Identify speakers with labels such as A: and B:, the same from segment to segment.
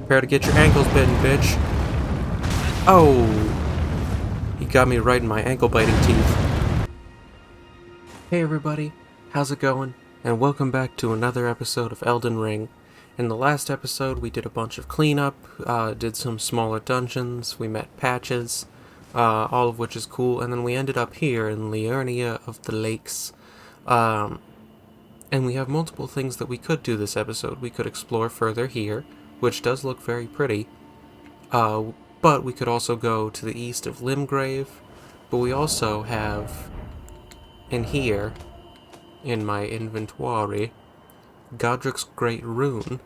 A: Prepare to get your ankles bitten, bitch. Oh! He got me right in my ankle-biting teeth. Hey everybody, how's it going? And welcome back to another episode of Elden Ring. In the last episode, we did a bunch of cleanup, did some smaller dungeons, we met patches, all of which is cool, and then we ended up here in Liurnia of the Lakes. And we have multiple things that we could do this episode. We could explore further here, which does look very pretty, but we could also go to the east of Limgrave, but we also have, in here, in my inventory, Godric's Great Rune,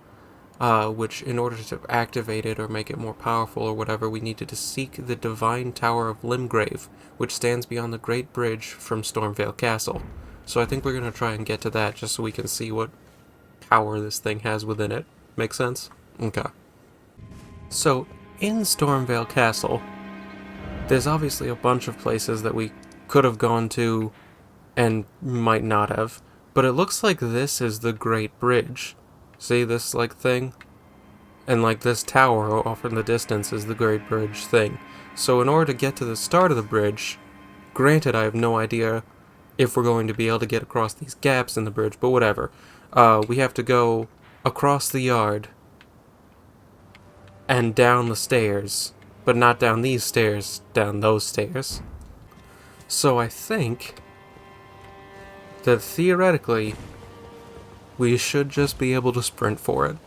A: which in order to activate it or make it more powerful or whatever, we needed to seek the Divine Tower of Limgrave, which stands beyond the Great Bridge from Stormvale Castle. So I think we're going to try and get to that just so we can see what power this thing has within it. Make sense? Okay. So, in Stormvale Castle, there's obviously a bunch of places that we could have gone to and might not have, but it looks like this is the Great Bridge. See this, like, thing? And, like, this tower off in the distance is the Great Bridge thing. So in order to get to the start of the bridge, granted I have no idea if we're going to be able to get across these gaps in the bridge, but whatever. We have to go across the yard and down the stairs, but not down these stairs, down those stairs. So I think that theoretically, we should just be able to sprint for it.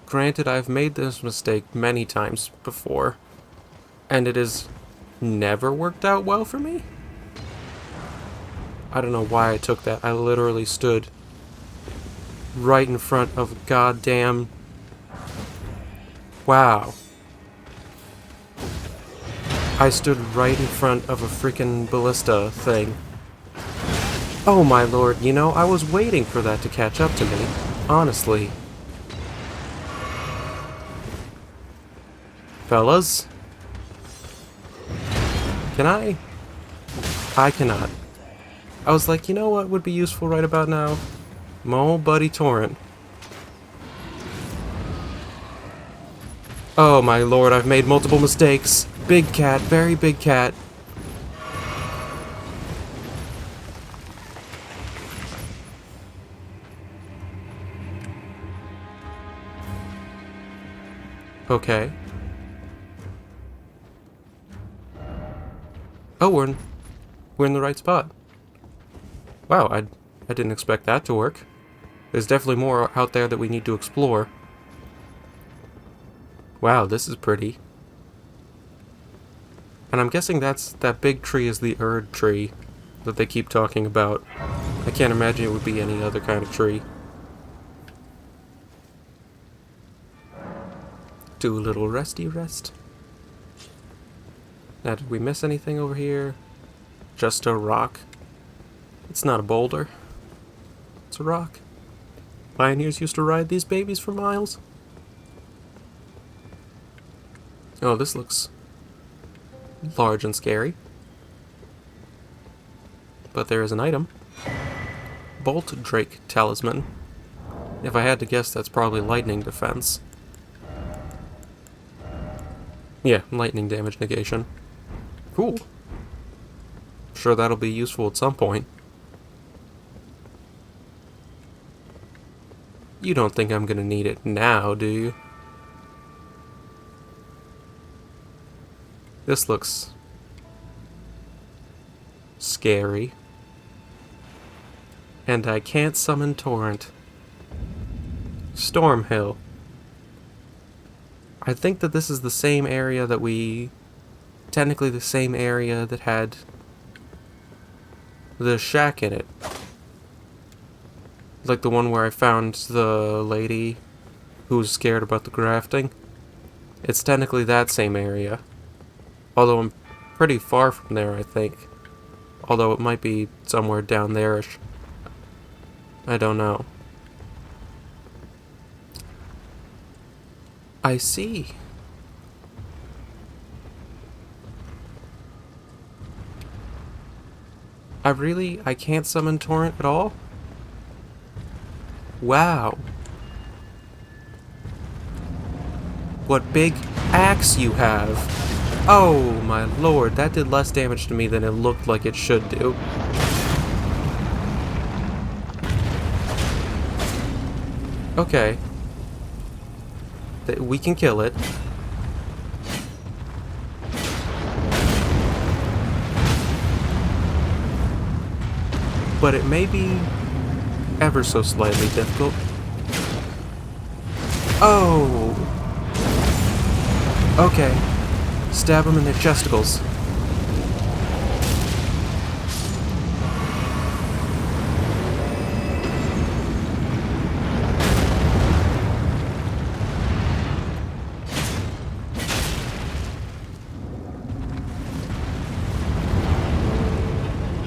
A: Granted, I've made this mistake many times before, and it has never worked out well for me. I don't know why I took that. I literally stood right in front of goddamn... Wow. I stood right in front of a freaking ballista thing. Oh my lord, you know, I was waiting for that to catch up to me. Honestly. Fellas? Can I? I cannot. I was like, you know what would be useful right about now? My old buddy Torrent. Oh my lord, I've made multiple mistakes. Big cat, very big cat. Okay. Oh, we're in the right spot. Wow, I didn't expect that to work. There's definitely more out there that we need to explore. Wow, this is pretty. And I'm guessing that big tree is the Erd tree that they keep talking about. I can't imagine it would be any other kind of tree. Do a little resty rest. Now, did we miss anything over here? Just a rock. It's not a boulder. It's a rock. Pioneers used to ride these babies for miles. Oh, this looks large and scary. But there is an item. Bolt Drake Talisman. If I had to guess, that's probably lightning defense. Yeah, lightning damage negation. Cool. Sure that'll be useful at some point. You don't think I'm gonna need it now, do you? This looks scary. And I can't summon Torrent. Stormhill. I think that this is the same area that technically the same area that had the shack in it. Like the one where I found the lady who was scared about the grafting. It's technically that same area. Although I'm pretty far from there, I think. Although it might be somewhere down there-ish. I don't know. I see. I can't summon Torrent at all? Wow. what big axe you have. Oh my lord, that did less damage to me than it looked like it should do. Okay. We can kill it. But it may be ever so slightly difficult. Oh! Okay. Stab them in their chesticles.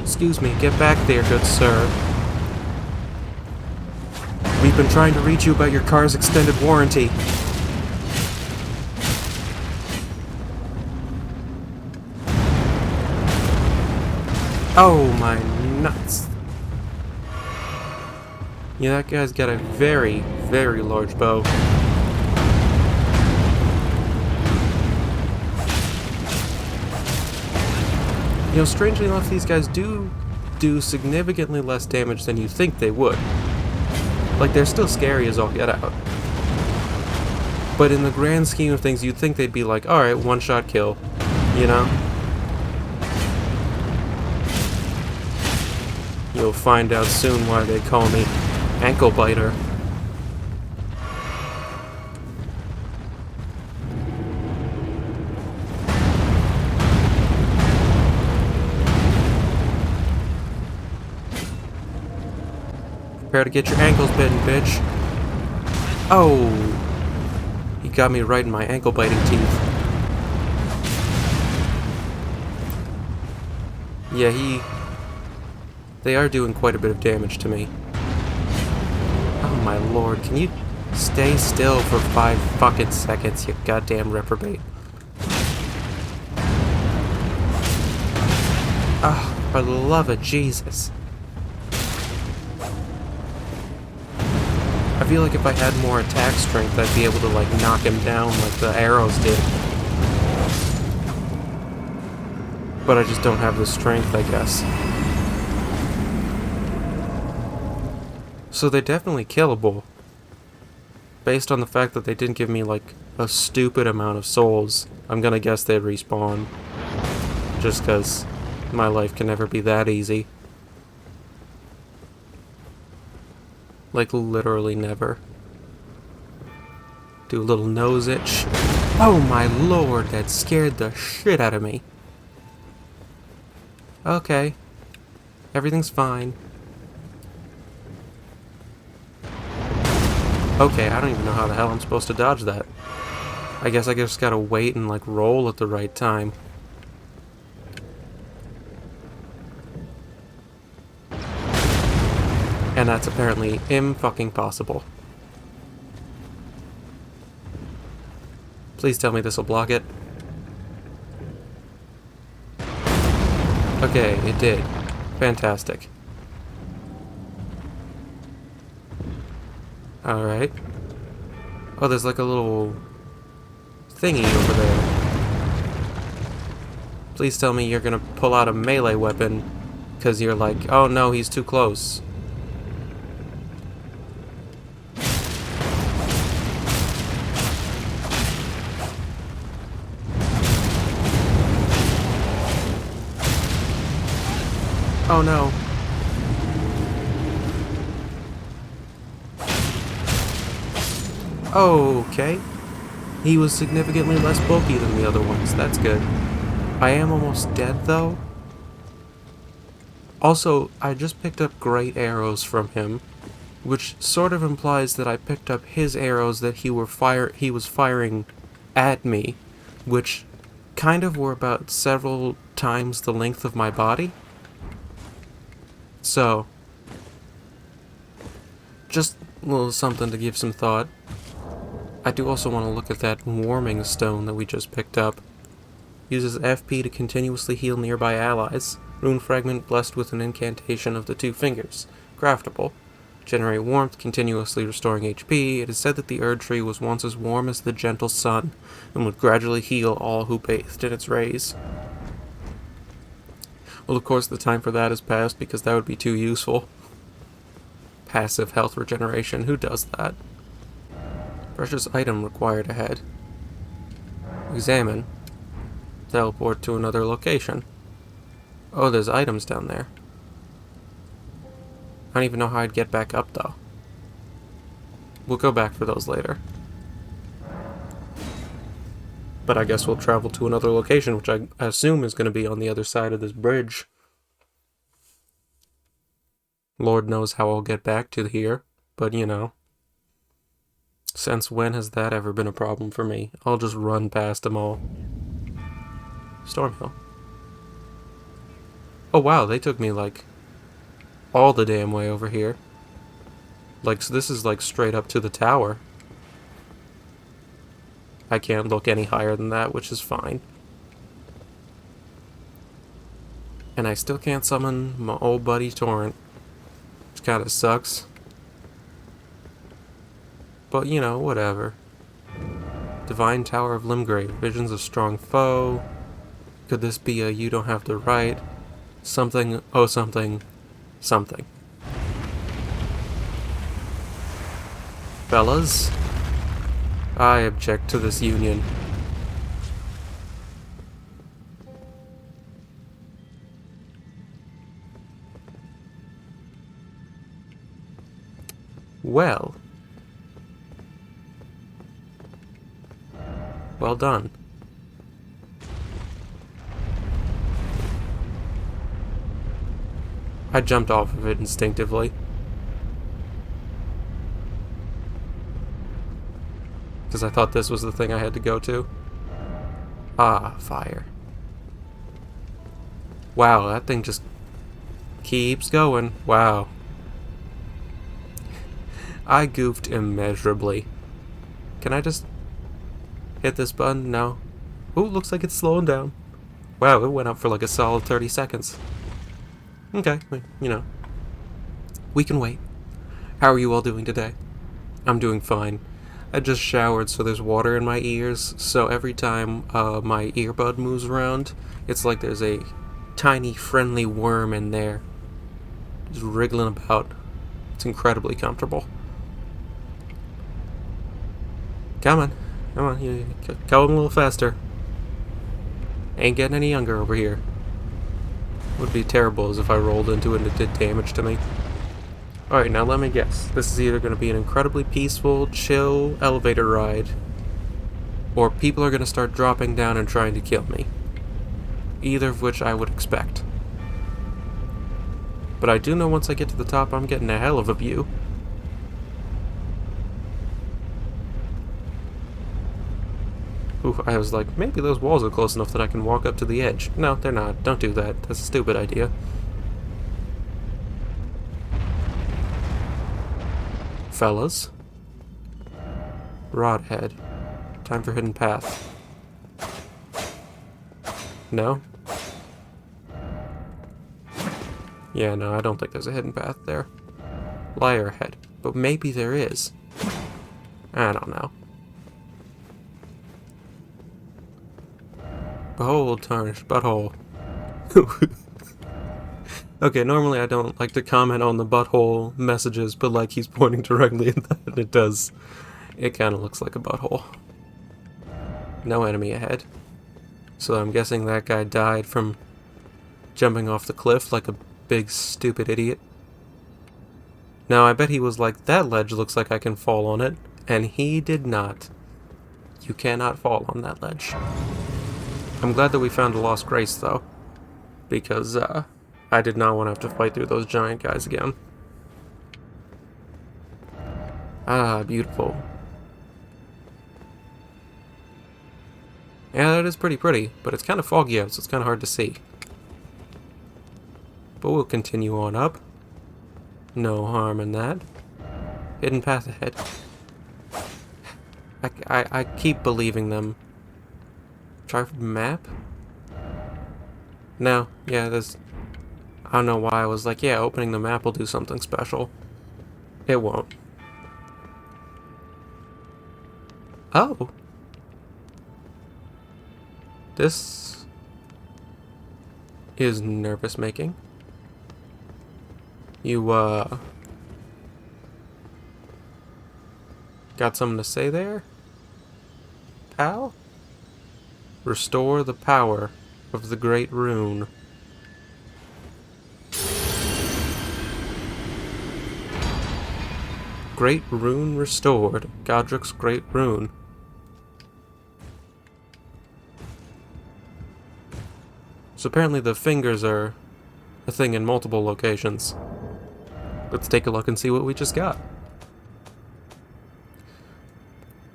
A: Excuse me, get back there, good sir. We've been trying to reach you about your car's extended warranty. Oh my nuts. Yeah, that guy's got a very, very large bow. You know, strangely enough, these guys do significantly less damage than you think they would. Like, they're still scary as all get out. But in the grand scheme of things, you'd think they'd be like, alright, one-shot kill. You know? You'll find out soon why they call me Ankle Biter. Prepare to get your ankles bitten, bitch. Oh! He got me right in my ankle-biting teeth. Yeah, they are doing quite a bit of damage to me. Oh my lord, can you stay still for 5 fucking seconds, you goddamn reprobate? Oh, for the love of Jesus. I feel like if I had more attack strength, I'd be able to, like, knock him down like the arrows did. But I just don't have the strength, I guess. So they're definitely killable. Based on the fact that they didn't give me, like, a stupid amount of souls, I'm gonna guess they'd respawn. Just because my life can never be that easy. Like, literally never. Do a little nose itch. Oh my lord, that scared the shit out of me. Okay. Everything's fine. Okay, I don't even know how the hell I'm supposed to dodge that. I guess I just gotta wait and, like, roll at the right time. And that's apparently im-fucking-possible. Please tell me this will block it. Okay, it did. Fantastic. Alright. Oh, there's like a little thingy over there. Please tell me you're gonna pull out a melee weapon, because you're like, oh no, he's too close. Oh no. Okay. He was significantly less bulky than the other ones. That's good. I am almost dead, though. Also, I just picked up great arrows from him, which sort of implies that I picked up his arrows that he was firing at me, which kind of were about several times the length of my body. So, just a little something to give some thought. I do also want to look at that warming stone that we just picked up. Uses FP to continuously heal nearby allies. Rune fragment blessed with an incantation of the 2 fingers. Craftable. Generate warmth, continuously restoring HP. It is said that the Erd Tree was once as warm as the gentle sun, and would gradually heal all who bathed in its rays. Well, of course, the time for that has passed, because that would be too useful. Passive health regeneration, who does that? Precious item required ahead. Examine. Teleport to another location. Oh, there's items down there. I don't even know how I'd get back up, though. We'll go back for those later. But I guess we'll travel to another location, which I assume is going to be on the other side of this bridge. Lord knows how I'll get back to here, but you know. Since when has that ever been a problem for me? I'll just run past them all. Stormhill. Oh wow, they took me like all the damn way over here. Like, so this is like straight up to the tower. I can't look any higher than that, which is fine. And I still can't summon my old buddy Torrent, which kind of sucks. But, you know, whatever. Divine Tower of Limgrave. Visions of strong foe. Could this be a you don't have to write? Something, oh something, something. Fellas, I object to this union. Well. Well done. I jumped off of it instinctively. Because I thought this was the thing I had to go to. Ah, fire. Wow, that thing just keeps going. Wow. I goofed immeasurably. Can I just hit this button? No. Ooh, looks like it's slowing down. Wow, it went up for like a solid 30 seconds. Okay, you know. We can wait. How are you all doing today? I'm doing fine. I just showered, so there's water in my ears, so every time my earbud moves around, it's like there's a tiny, friendly worm in there, just wriggling about. It's incredibly comfortable. Come on. Come on, you go a little faster. Ain't getting any younger over here. Would be terrible as if I rolled into it and it did damage to me. Alright, now let me guess. This is either going to be an incredibly peaceful, chill elevator ride, or people are going to start dropping down and trying to kill me. Either of which I would expect. But I do know once I get to the top, I'm getting a hell of a view. Ooh, I was like, maybe those walls are close enough that I can walk up to the edge. No, they're not. Don't do that. That's a stupid idea. Fellas. Rod head. Time for hidden path. No? Yeah, no, I don't think there's a hidden path there. Liar head. But maybe there is. I don't know. Behold, tarnished butthole. Okay, normally I don't like to comment on the butthole messages, but like he's pointing directly at that, and it does. It kind of looks like a butthole. No enemy ahead. So I'm guessing that guy died from jumping off the cliff like a big stupid idiot. Now I bet he was like, that ledge looks like I can fall on it, and he did not. You cannot fall on that ledge. I'm glad that we found a lost grace, though, because I did not want to have to fight through those giant guys again. Ah, beautiful. Yeah, that is pretty pretty, but it's kind of foggy out, so it's kind of hard to see. But we'll continue on up. No harm in that. Hidden path ahead. I keep believing them. Try for map? No, yeah, there's... I don't know why I was like, yeah, opening the map will do something special. It won't. Oh. This is nervous making. You, got something to say there, pal? Restore the power of the Great Rune. Great Rune restored. Godric's Great Rune. So apparently the fingers are a thing in multiple locations. Let's take a look and see what we just got.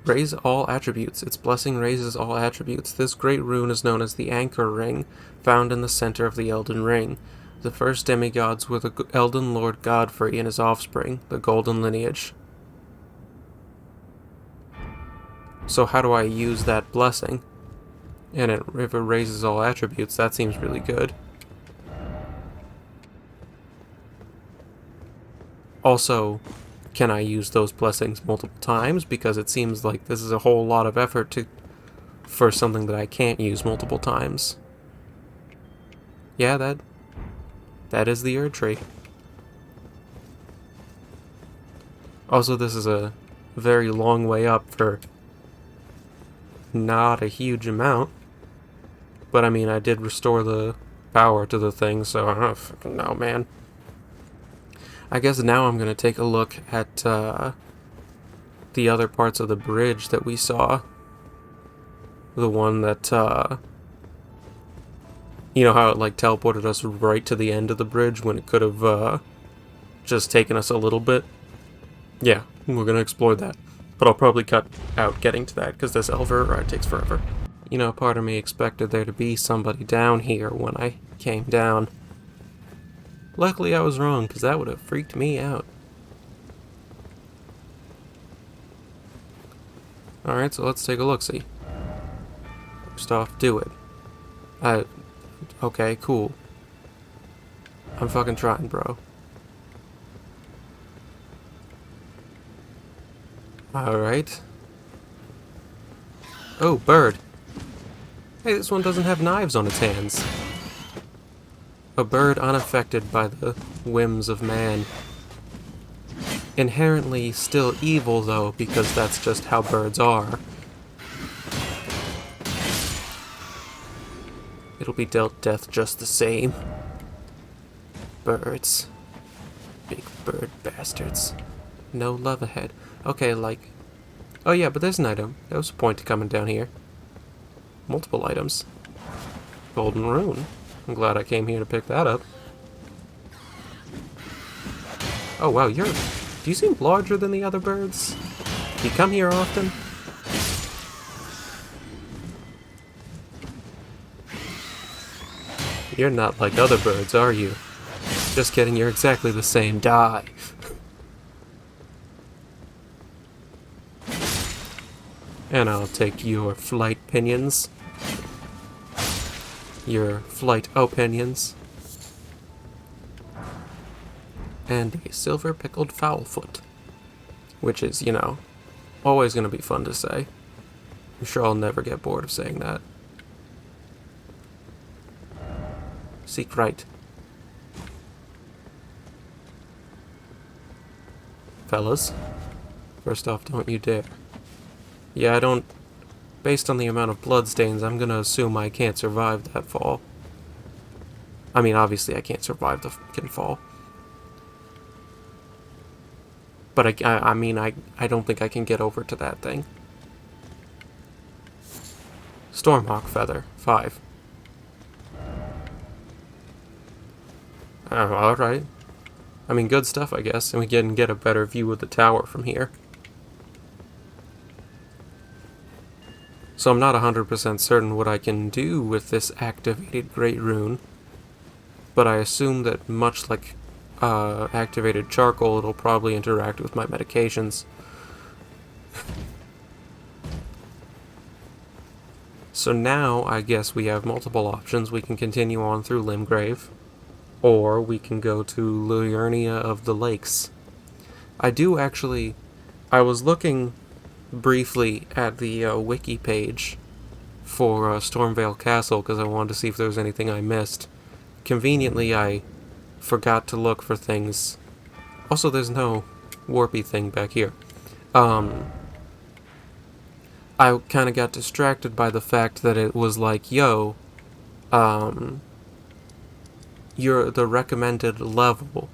A: Raise all attributes. Its blessing raises all attributes. This great rune is known as the Anchor Ring, found in the center of the Elden Ring. The first demigods were the Elden Lord Godfrey and his offspring, the Golden Lineage. So how do I use that blessing? And if it raises all attributes, that seems really good. Also, can I use those blessings multiple times? Because it seems like this is a whole lot of effort for something that I can't use multiple times. Yeah, that is the Erd Tree. Also, this is a very long way up for not a huge amount. But I mean, I did restore the power to the thing, so I don't fucking know, man. I guess now I'm going to take a look at the other parts of the bridge that we saw. The one that, you know how it like teleported us right to the end of the bridge when it could have just taken us a little bit? Yeah, we're going to explore that. But I'll probably cut out getting to that because this elevator ride takes forever. You know, part of me expected there to be somebody down here when I came down. Luckily I was wrong, because that would have freaked me out. Alright, so let's take a look-see. First off, do it. Okay, cool. I'm fucking trying, bro. Alright. Oh, bird. Hey, this one doesn't have knives on its hands. A bird unaffected by the whims of man. Inherently still evil, though, because that's just how birds are. It'll be dealt death just the same. Birds. Big bird bastards. No love ahead. Okay, like... Oh yeah, but there's an item. There was a point to coming down here. Multiple items. Golden rune. I'm glad I came here to pick that up. Oh wow, do you seem larger than the other birds? Do you come here often? You're not like other birds, are you? Just kidding, you're exactly the same. Die. And I'll take your flight pinions. Your flight opinions. And a silver pickled fowlfoot. Which is, you know, always going to be fun to say. I'm sure I'll never get bored of saying that. Seek right. Fellas, first off, don't you dare. Yeah, I don't... Based on the amount of bloodstains, I'm gonna assume I can't survive that fall. I mean, obviously I can't survive the fucking fall. But I mean, I don't think I can get over to that thing. Stormhawk Feather, 5. Alright. I mean, good stuff, I guess, and we can get a better view of the tower from here. So I'm not 100% certain what I can do with this activated Great Rune, but I assume that much like activated charcoal, it'll probably interact with my medications. So now, I guess we have multiple options. We can continue on through Limgrave, or we can go to Liurnia of the Lakes. I do actually... I was looking briefly at the wiki page for Stormvale Castle because I wanted to see if there was anything I missed. Conveniently, I forgot to look for things. Also, there's no warpy thing back here. I kind of got distracted by the fact that it was like, yo, the recommended level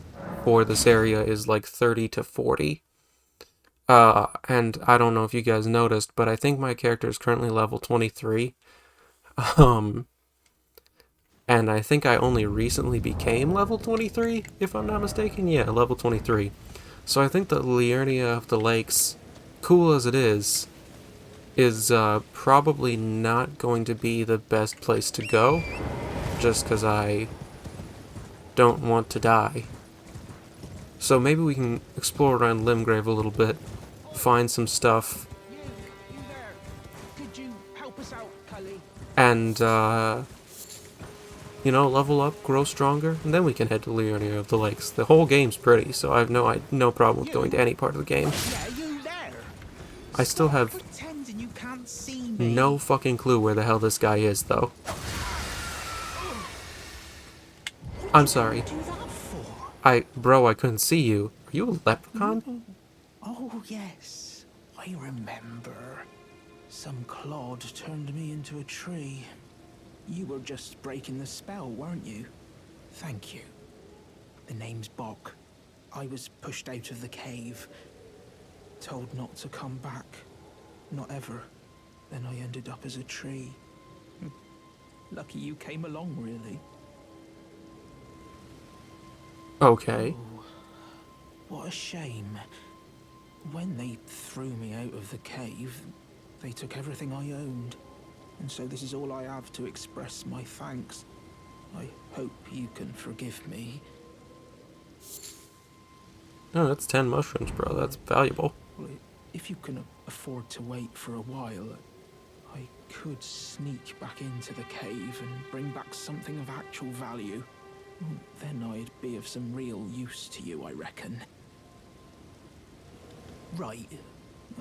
A: for this area is like 30 to 40. And I don't know if you guys noticed, but I think my character is currently level 23. And I think I only recently became level 23, if I'm not mistaken. Yeah, level 23. So I think the Liurnia of the Lakes, cool as it is probably not going to be the best place to go, just because I don't want to die. So maybe we can explore around Limgrave a little bit, find some stuff,
B: You there. Could you help us out, Cully?
A: and, level up, grow stronger, and then we can head to Liurnia of the Lakes. The whole game's pretty, so I have no problem with going to any part of the game.
B: Yeah, you there.
A: I still have
B: pretending you can't see me.
A: no fucking clue where the hell this guy is, though. I'm sorry.
B: What did you do that for?
A: I couldn't see you. Are you a leprechaun?
B: Oh, yes. I remember. Some clod turned me into a tree. You were just breaking the spell, weren't you? Thank you. The name's Bok. I was pushed out of the cave. Told not to come back. Not ever. Then I ended up as a tree. Lucky you came along, really.
A: Okay.
B: Oh, what a shame. When they threw me out of the cave, they took everything I owned. And so this is all I have to express my thanks. I hope you can forgive me.
A: Oh, that's 10 mushrooms, bro. That's valuable.
B: Well, if you can afford to wait for a while, I could sneak back into the cave and bring back something of actual value. Then I'd be of some real use to you, I reckon. Right,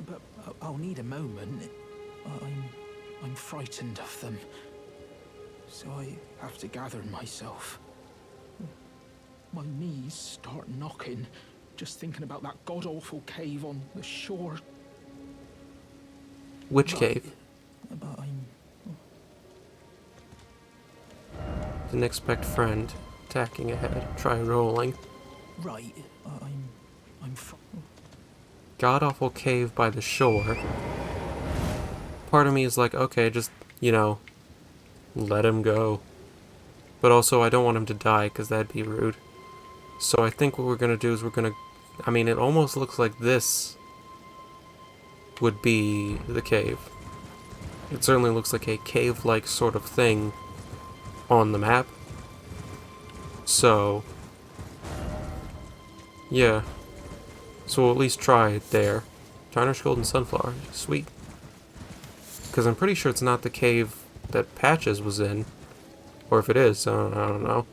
B: but I'll need a moment. I'm frightened of them, so I have to gather myself. My knees start knocking, just thinking about that god-awful cave on the shore.
A: Which cave?
B: But
A: Didn't expect friend. Attacking ahead. Try rolling.
B: Right,
A: God-awful cave by the shore. Part of me is like, okay, just, let him go. But also, I don't want him to die, because that'd be rude. So I think what we're going to do is it almost looks like this would be the cave. It certainly looks like a cave-like sort of thing on the map. So, yeah. So we'll at least try it there. Tarnished Golden Sunflower. Sweet. Because I'm pretty sure it's not the cave that Patches was in. Or if it is, I don't know.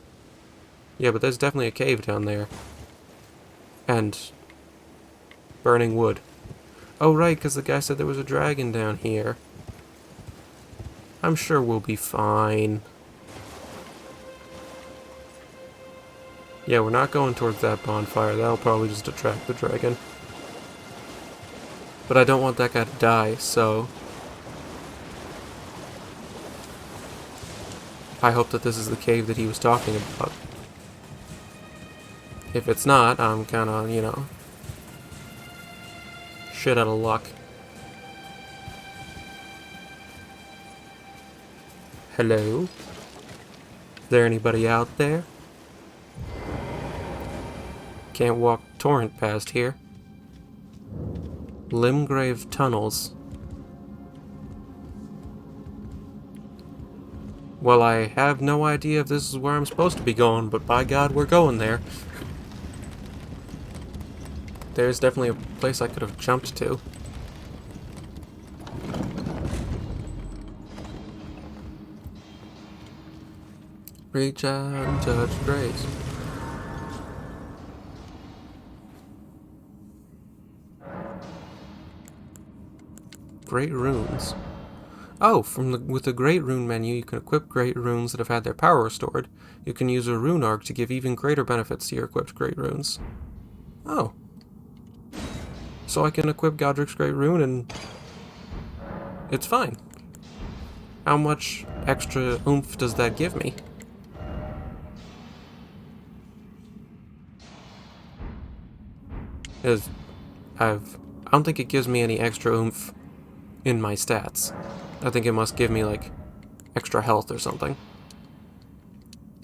A: Yeah, but there's definitely a cave down there. And burning wood. Oh, right, because the guy said there was a dragon down here. I'm sure we'll be fine. Yeah, we're not going towards that bonfire. That'll probably just attract the dragon. But I don't want that guy to die, so I hope that this is the cave that he was talking about. If it's not, I'm kinda, shit out of luck. Hello? Is there anybody out there? Can't walk torrent past here. Limgrave tunnels. Well, I have no idea if this is where I'm supposed to be going, but by God, we're going there. There's definitely a place I could have jumped to. Reach out and touch grace. Great runes. Oh, with the Great Rune menu, you can equip Great Runes that have had their power restored. You can use a Rune Arc to give even greater benefits to your equipped Great Runes. Oh. So I can equip Godric's Great Rune and it's fine. How much extra oomph does that give me? I don't think it gives me any extra oomph in my stats. I think it must give me, like, extra health or something.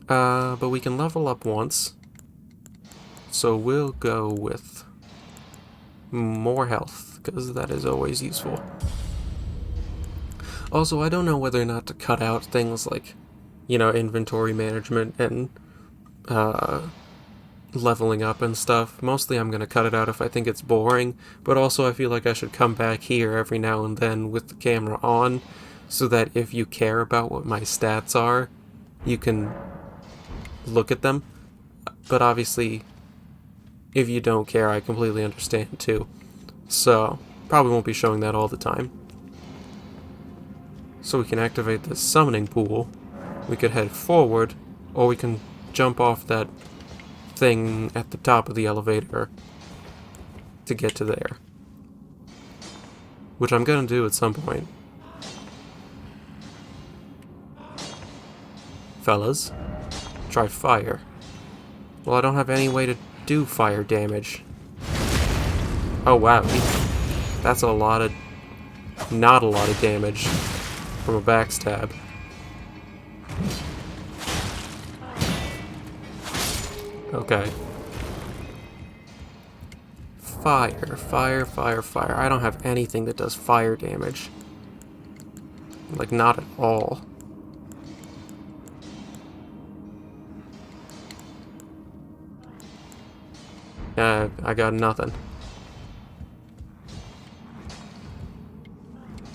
A: But we can level up once. So we'll go with more health, because that is always useful. Also, I don't know whether or not to cut out things like, you know, inventory management and, leveling up and stuff. Mostly I'm going to cut it out if I think it's boring, but also I feel like I should come back here every now and then with the camera on, so that if you care about what my stats are, you can look at them. But obviously, if you don't care, I completely understand too. So, probably won't be showing that all the time. So we can activate the summoning pool. We could head forward, or we can jump off that thing at the top of the elevator to get to there. Which I'm gonna do at some point. Fellas, try fire. Well, I don't have any way to do fire damage. Oh wow, that's a lot of... not a lot of damage from a backstab. Okay. Fire, fire, fire, fire. I don't have anything that does fire damage. Like, not at all. I got nothing.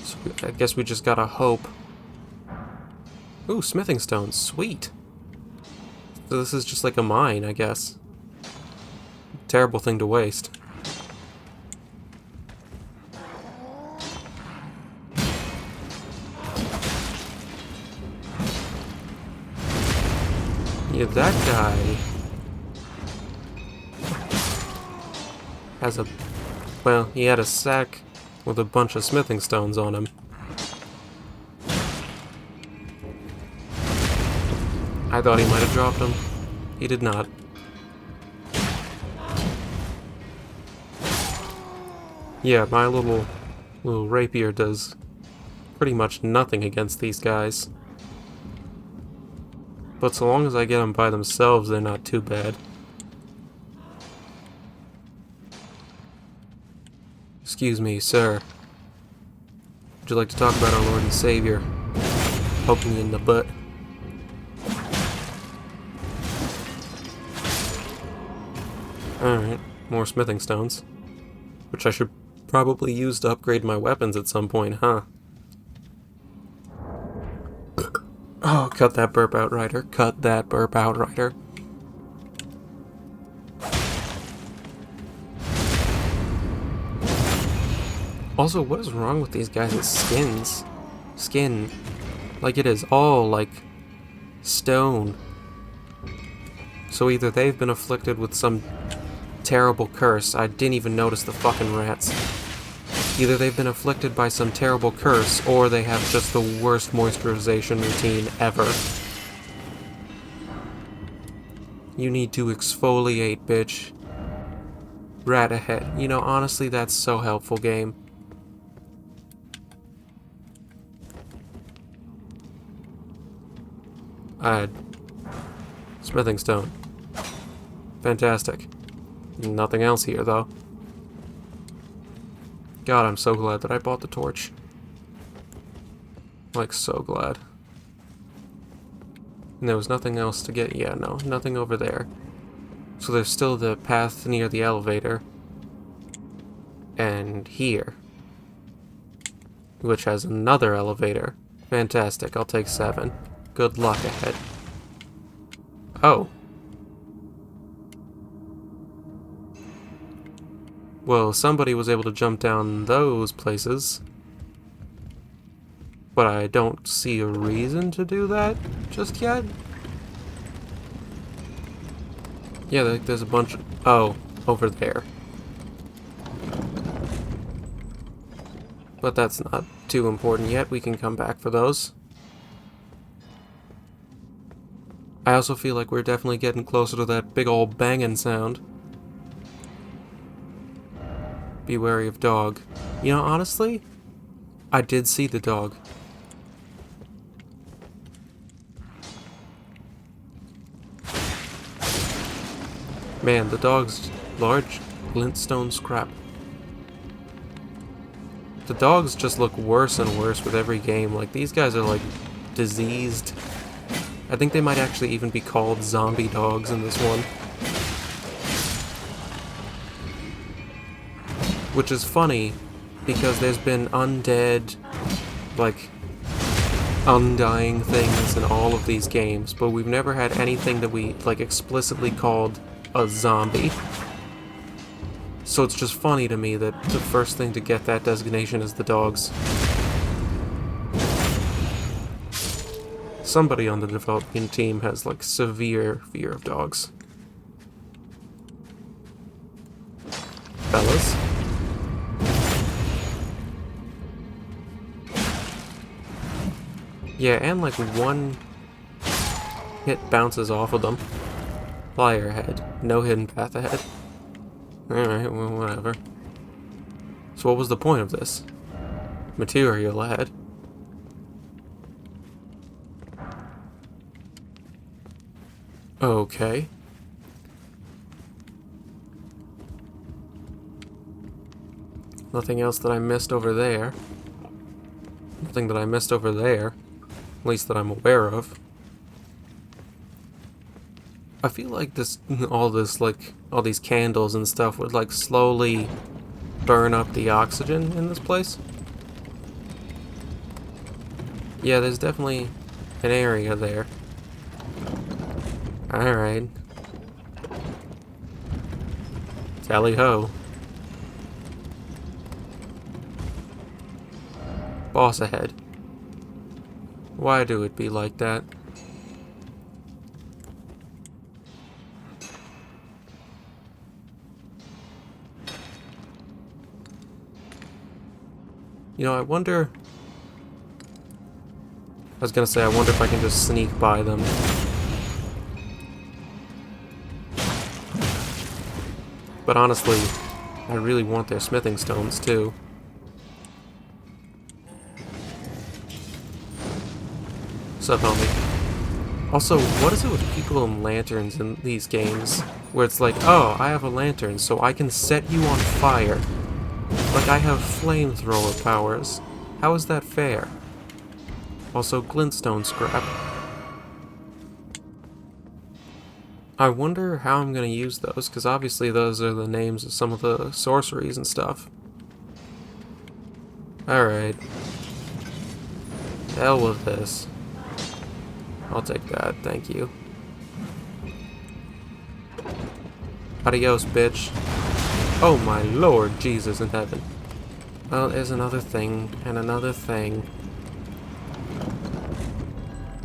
A: So I guess we just gotta hope. Ooh, smithing stones. Sweet. So this is just like a mine, I guess. Terrible thing to waste. Yeah, that guy has a... well, he had a sack with a bunch of smithing stones on him. I thought he might have dropped them. He did not. Yeah, my little rapier does pretty much nothing against these guys. But so long as I get them by themselves, they're not too bad. Excuse me, sir. Would you like to talk about our Lord and Savior? Poking me in the butt. Alright, more smithing stones. Which I should probably use to upgrade my weapons at some point, huh? Oh, cut that burp out, Ryder. Cut that burp out, Ryder. Also, what is wrong with these guys' skins? Skin. Like, it is all, like, stone. So either they've been afflicted with some terrible curse. I didn't even notice the fucking rats. Either they've been afflicted by some terrible curse, or they have just the worst moisturization routine ever. You need to exfoliate, bitch. Rat ahead. You know, honestly, that's so helpful, game. Smithing stone. Fantastic. Nothing else here, though. God, I'm so glad that I bought the torch. Like, so glad. And there was nothing else to get. Yeah, no, nothing over there. So there's still the path near the elevator. And here. Which has another elevator. Fantastic, I'll take 7. Good luck ahead. Oh. Well, somebody was able to jump down those places. but I don't see a reason to do that just yet. Yeah, there's a bunch of... Oh, over there. But that's not too important yet. We can come back for those. I also feel like we're definitely getting closer to that big ol' banging sound. Be wary of dog. You know, honestly, I did see the dog. Man, the dog's large glintstone scrap. The dogs just look worse and worse with every game. Like, these guys are like diseased. I think they might actually even be called zombie dogs in this one. Which is funny, because there's been undead, like, undying things in all of these games, but we've never had anything that we, like, explicitly called a zombie. So it's just funny to me that the first thing to get that designation is the dogs. Somebody on the development team has, like, severe fear of dogs. Fellas? Yeah, and like one hit bounces off of them. Flyer ahead. No hidden path ahead. Alright, well, whatever. So what was the point of this? Material ahead. Okay. Nothing else that I missed over there. Nothing that I missed over there. At least that I'm aware of. I feel like all these candles and stuff would like slowly burn up the oxygen in this place. Yeah, there's definitely an area there. Alright. Tally ho. Boss ahead. Why do it be like that? You know, I wonder... I was gonna say, I wonder if I can just sneak by them. But honestly, I really want their smithing stones, too. Sup, homie? Also, what is it with people and lanterns in these games? Where it's like, oh, I have a lantern, so I can set you on fire. Like I have flamethrower powers. How is that fair? Also, glintstone scrap. I wonder how I'm gonna use those, because obviously those are the names of some of the sorceries and stuff. Alright. Hell with this. I'll take that, thank you. Adios, bitch. Oh my Lord Jesus in heaven. Well, there's another thing, and another thing.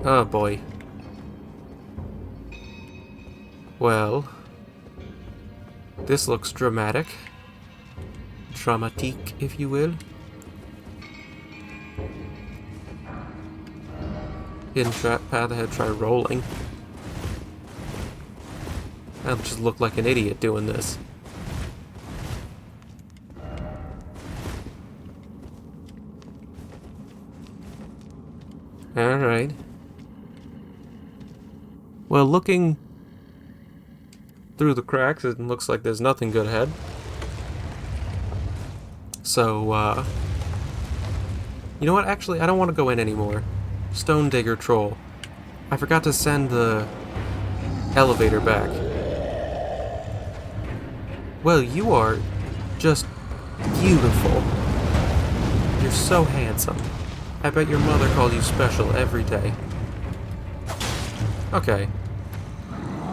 A: Oh boy. Well, this looks dramatic. Dramatique, if you will. Hidden trap path ahead, try rolling. I'll just look like an idiot doing this. Alright. Well, looking through the cracks, it looks like there's nothing good ahead. So, you know what? Actually, I don't want to go in anymore. Stone Digger Troll. I forgot to send the elevator back. Well, you are just beautiful. You're so handsome. I bet your mother called you special every day. Okay.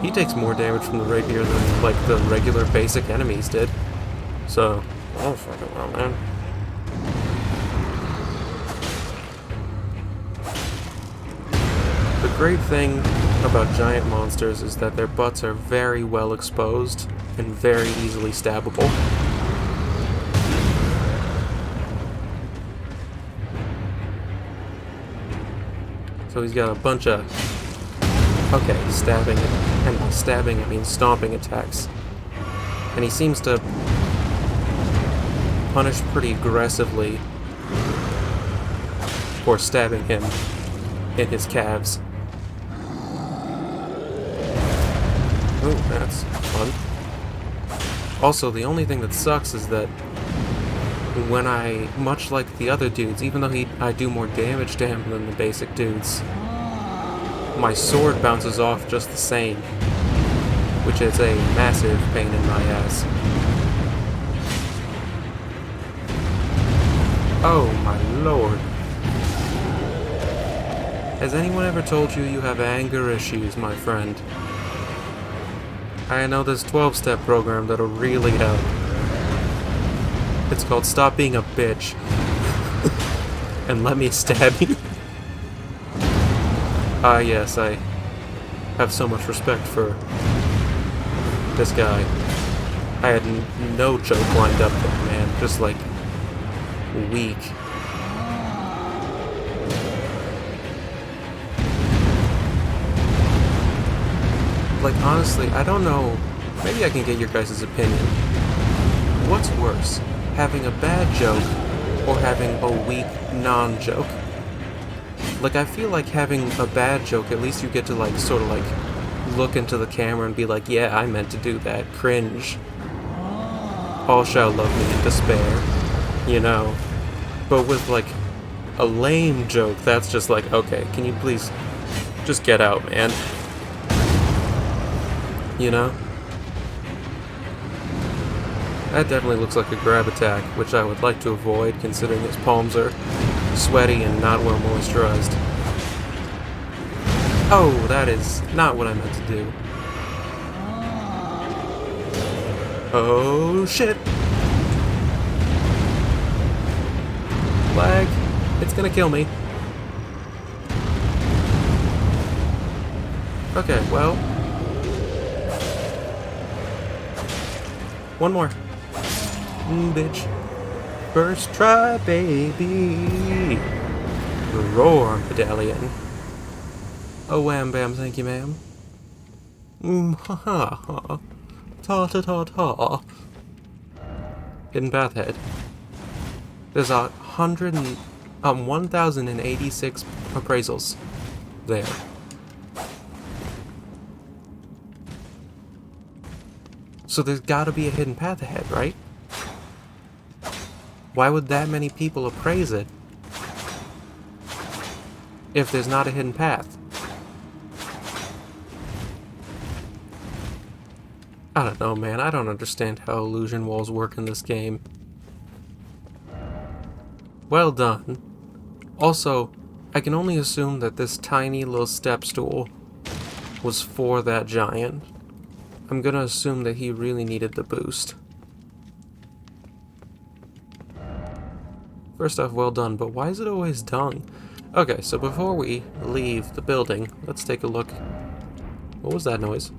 A: He takes more damage from the rapier than, like, the regular basic enemies did. So, oh fucking well, man. great thing about giant monsters is that their butts are very well exposed and very easily stabbable. So he's got a bunch of, okay, stabbing, and by stabbing I mean stomping attacks. And he seems to punish pretty aggressively for stabbing him in his calves. Oh, that's fun. Also, the only thing that sucks is that when I, much like the other dudes, even though I do more damage to him than the basic dudes, my sword bounces off just the same, which is a massive pain in my ass. Oh my lord. Has anyone ever told you you have anger issues, my friend? I know this 12-step program that'll really help. It's called Stop Being a Bitch. And let me stab you. Ah, yes, I have so much respect for this guy. I had no joke lined up there, man. Just like weak. Like, honestly, I don't know. Maybe I can get your guys' opinion. What's worse, having a bad joke or having a weak non-joke? Like, I feel like having a bad joke, at least you get to, like, sort of, like, look into the camera and be like, yeah, I meant to do that. Cringe. All shall love me in despair. You know? But with, like, a lame joke, that's just like, okay, can you please just get out, man? You know? That definitely looks like a grab attack, which I would like to avoid considering his palms are sweaty and not well moisturized. Oh, that is not what I meant to do. Oh shit! Lag. It's gonna kill me. Okay, well. One more. Bitch. First try, baby. Roar, medallion. Oh, wham bam, thank you, ma'am. Ha ha ha. Ta ta ta ta. Hidden path head. There's 1,086 appraisals there. So there's gotta be a hidden path ahead, right? Why would that many people appraise it if there's not a hidden path? I don't know, man. I don't understand how illusion walls work in this game. Well done. Also, I can only assume that this tiny little step stool was for that giant. I'm gonna assume that he really needed the boost. First off, well done, but why is it always dung? Okay, so before we leave the building, let's take a look. What was that noise?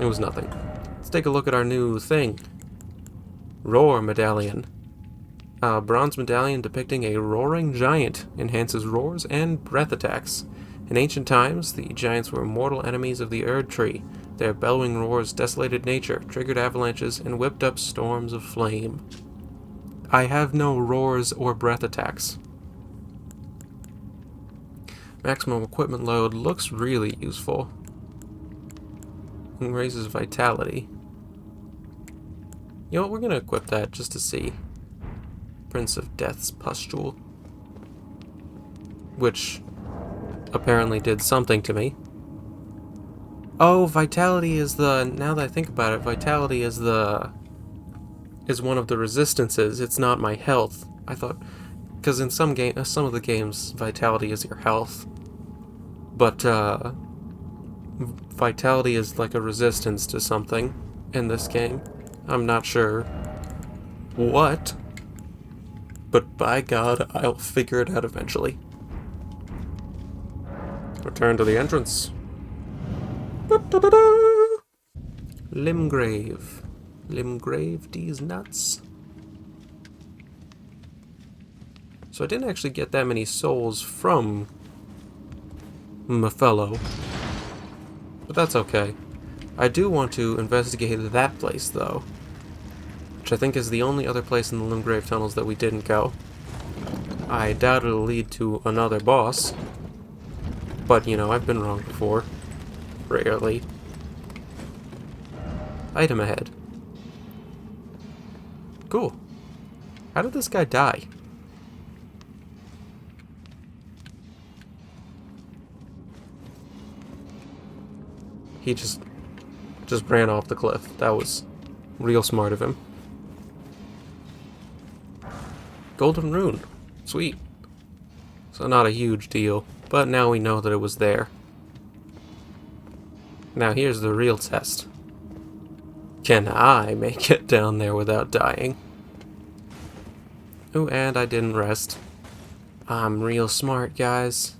A: It was nothing. Let's take a look at our new thing. Roar medallion. Bronze medallion depicting a roaring giant. Enhances roars and breath attacks. In ancient times, the giants were mortal enemies of the Erd tree. Their bellowing roars desolated nature, triggered avalanches, and whipped up storms of flame. I have no roars or breath attacks. Maximum equipment load looks really useful. And raises vitality. You know what, we're gonna equip that just to see. Prince of Death's pustule. Which apparently did something to me. Oh, vitality is the, now that I think about it, vitality is one of the resistances. It's not my health. I thought, because in some of the games, vitality is your health. But vitality is like a resistance to something in this game. I'm not sure what, but by God, I'll figure it out eventually. Return to the entrance. Da-da-da-da! Limgrave. Limgrave these nuts. So I didn't actually get that many souls from my fellow. But that's okay. I do want to investigate that place, though. Which I think is the only other place in the Limgrave tunnels that we didn't go. I doubt it'll lead to another boss. But, you know, I've been wrong before. Rarely. Item ahead. Cool. How did this guy die? He just ran off the cliff. That was real smart of him. Golden rune. Sweet. So not a huge deal, but now we know that it was there. Now here's the real test. Can I make it down there without dying? Ooh, and I didn't rest. I'm real smart, guys.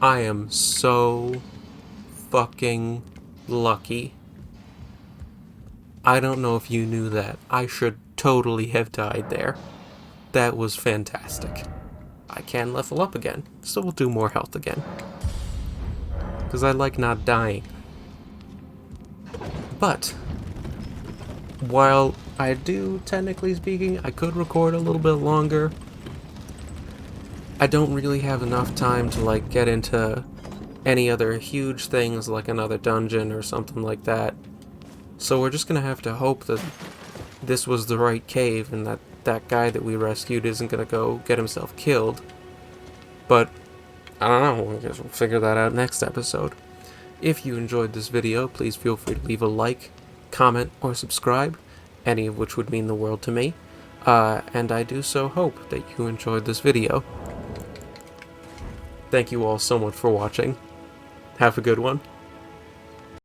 A: I am so fucking lucky. I don't know if you knew that. I should totally have died there. That was fantastic. I can level up again, so we'll do more health again. Because I like not dying. But, while I do, technically speaking, I could record a little bit longer, I don't really have enough time to, like, get into any other huge things like another dungeon or something like that. So we're just gonna have to hope that this was the right cave and that that guy that we rescued isn't gonna go get himself killed. But, I don't know, I guess we'll figure that out next episode. If you enjoyed this video, please feel free to leave a like, comment, or subscribe, any of which would mean the world to me. And I do so hope that you enjoyed this video. Thank you all so much for watching. Have a good one.